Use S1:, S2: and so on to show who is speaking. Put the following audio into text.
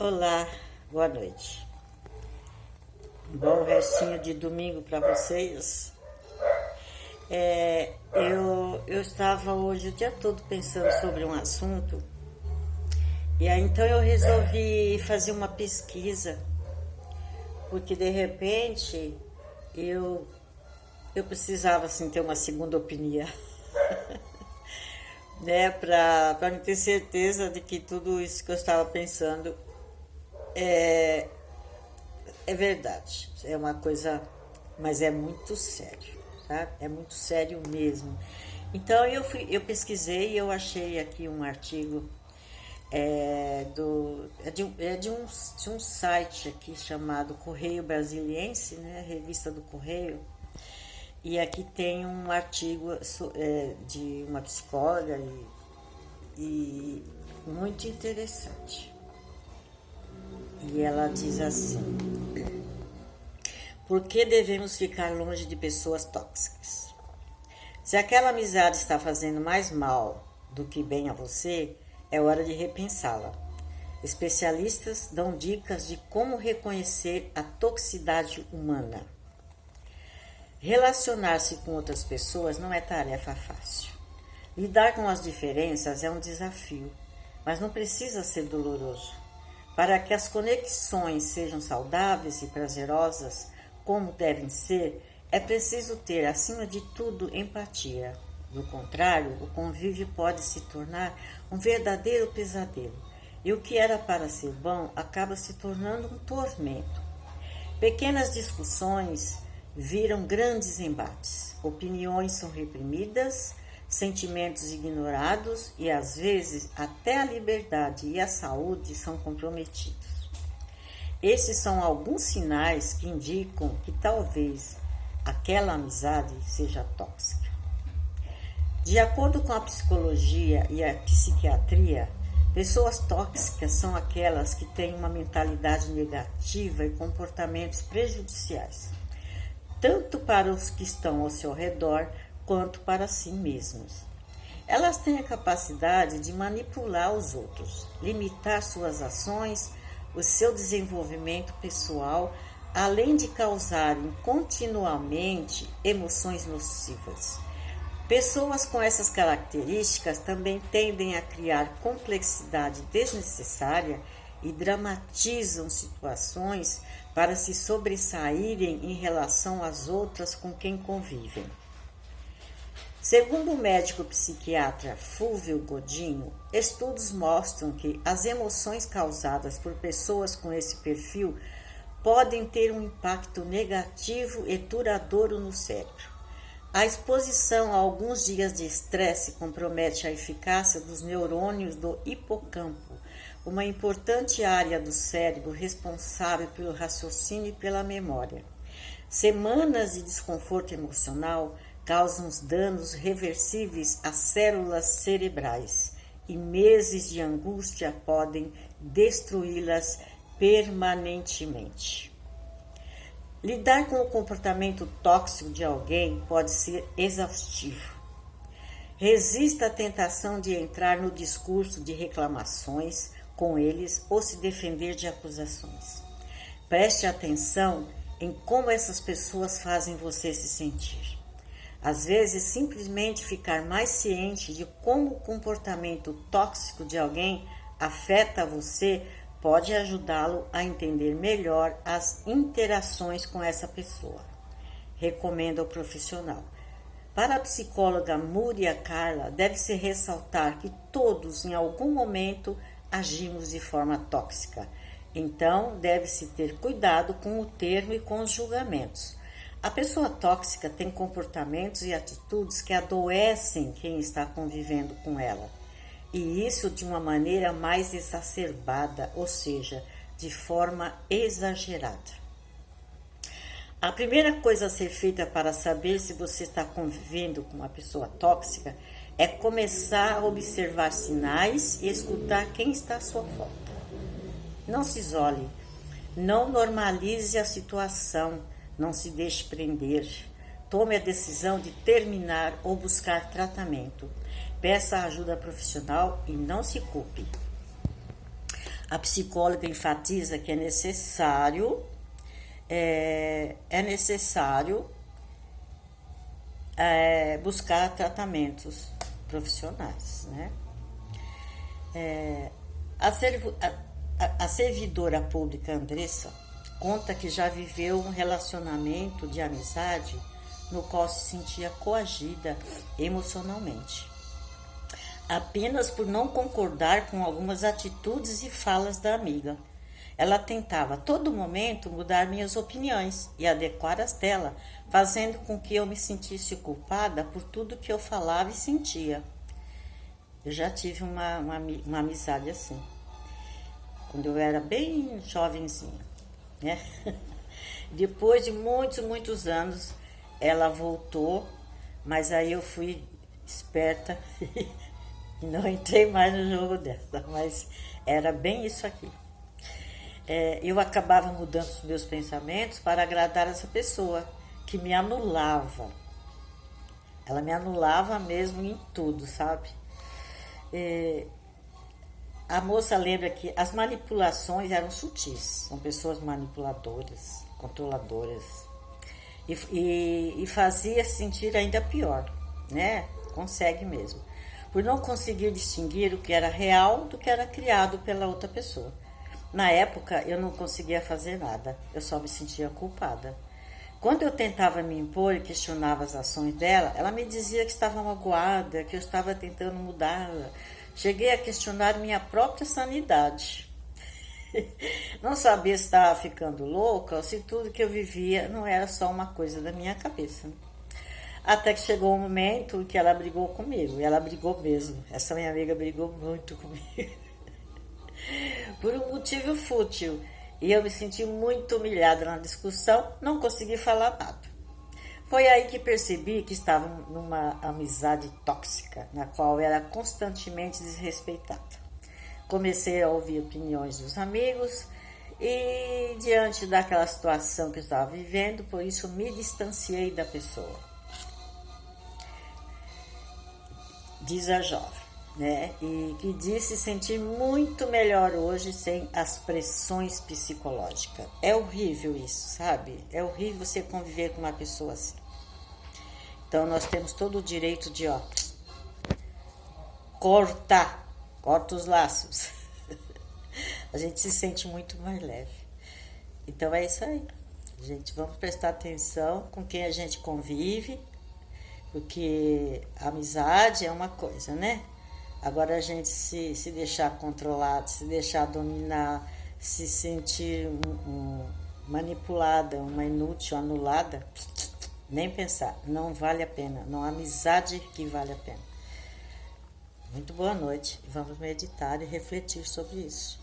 S1: Olá, boa noite. Bom restinho de domingo para vocês. Eu estava hoje o dia todo pensando sobre um assunto e aí então eu resolvi fazer uma pesquisa, porque de repente eu, eu precisava assim ter uma segunda opinião, né, para me ter certeza de que tudo isso que eu estava pensando é verdade, é uma coisa, mas é muito sério, tá? É muito sério mesmo. Então eu pesquisei e eu achei aqui um artigo de um site aqui chamado Correio Brasiliense, né? Revista do Correio. E aqui tem um artigo de uma psicóloga e muito interessante. E ela diz assim: por que devemos ficar longe de pessoas tóxicas? Se aquela amizade está fazendo mais mal do que bem a você, é hora de repensá-la. Especialistas dão dicas de como reconhecer a toxicidade humana. Relacionar-se com outras pessoas não é tarefa fácil. Lidar com as diferenças é um desafio, mas não precisa ser doloroso. Para que as conexões sejam saudáveis e prazerosas, como devem ser, é preciso ter, acima de tudo, empatia. Do contrário, o convívio pode se tornar um verdadeiro pesadelo, e o que era para ser bom acaba se tornando um tormento. Pequenas discussões viram grandes embates, opiniões são reprimidas, sentimentos ignorados e, às vezes, até a liberdade e a saúde são comprometidos. Esses são alguns sinais que indicam que talvez aquela amizade seja tóxica. De acordo com a psicologia e a psiquiatria, pessoas tóxicas são aquelas que têm uma mentalidade negativa e comportamentos prejudiciais, tanto para os que estão ao seu redor quanto para si mesmos. Elas têm a capacidade de manipular os outros, limitar suas ações, o seu desenvolvimento pessoal, além de causarem continuamente emoções nocivas. Pessoas com essas características também tendem a criar complexidade desnecessária e dramatizam situações para se sobressaírem em relação às outras com quem convivem. Segundo o médico psiquiatra Fúvio Godinho, estudos mostram que as emoções causadas por pessoas com esse perfil podem ter um impacto negativo e duradouro no cérebro. A exposição a alguns dias de estresse compromete a eficácia dos neurônios do hipocampo, uma importante área do cérebro responsável pelo raciocínio e pela memória. Semanas de desconforto emocional causam danos reversíveis às células cerebrais e meses de angústia podem destruí-las permanentemente. Lidar com o comportamento tóxico de alguém pode ser exaustivo. Resista à tentação de entrar no discurso de reclamações com eles ou se defender de acusações. Preste atenção em como essas pessoas fazem você se sentir. Às vezes, simplesmente ficar mais ciente de como o comportamento tóxico de alguém afeta você pode ajudá-lo a entender melhor as interações com essa pessoa. Recomenda o profissional. Para a psicóloga Múria Carla, deve-se ressaltar que todos, em algum momento, agimos de forma tóxica. Então, deve-se ter cuidado com o termo e com os julgamentos. A pessoa tóxica tem comportamentos e atitudes que adoecem quem está convivendo com ela. E isso de uma maneira mais exacerbada, ou seja, de forma exagerada. A primeira coisa a ser feita para saber se você está convivendo com uma pessoa tóxica é começar a observar sinais e escutar quem está à sua volta. Não se isole, não normalize a situação, não se deixe prender. Tome a decisão de terminar ou buscar tratamento. Peça ajuda profissional e não se culpe. A psicóloga enfatiza que é necessário buscar tratamentos profissionais, né? A servidora pública Andressa conta que já viveu um relacionamento de amizade no qual se sentia coagida emocionalmente, apenas por não concordar com algumas atitudes e falas da amiga. Ela tentava a todo momento mudar minhas opiniões e adequar as dela, fazendo com que eu me sentisse culpada por tudo que eu falava e sentia. Eu já tive uma amizade assim, quando eu era bem jovenzinha, né? Depois de muitos anos, ela voltou, mas aí eu fui esperta e não entrei mais no jogo dela, mas era bem isso aqui. Eu acabava mudando os meus pensamentos para agradar essa pessoa que me anulava. Ela me anulava mesmo em tudo, sabe? A moça lembra que as manipulações eram sutis, são pessoas manipuladoras, controladoras, e fazia sentir ainda pior, né? Consegue mesmo, por não conseguir distinguir o que era real do que era criado pela outra pessoa. Na época, eu não conseguia fazer nada, eu só me sentia culpada. Quando eu tentava me impor e questionava as ações dela, ela me dizia que estava magoada, que eu estava tentando mudá-la. Cheguei a questionar minha própria sanidade. Não sabia se estava ficando louca ou se tudo que eu vivia não era só uma coisa da minha cabeça. Até que chegou um momento em que ela brigou comigo, e ela brigou mesmo. Essa minha amiga brigou muito comigo. Por um motivo fútil, e eu me senti muito humilhada na discussão, não consegui falar nada. Foi aí que percebi que estava numa amizade tóxica, na qual era constantemente desrespeitada. Comecei a ouvir opiniões dos amigos e, diante daquela situação que eu estava vivendo, por isso me distanciei da pessoa. Diz a jovem, né? E que disse sentir muito melhor hoje sem as pressões psicológicas. É horrível isso, sabe? É horrível você conviver com uma pessoa assim. Então nós temos todo o direito de, corta os laços. A gente se sente muito mais leve. Então é isso aí. Gente, vamos prestar atenção com quem a gente convive, porque a amizade é uma coisa, né? Agora a gente se deixar controlado, se deixar dominar, se sentir manipulada, uma inútil, anulada, nem pensar, não vale a pena, não há amizade que vale a pena. Muito boa noite, vamos meditar e refletir sobre isso.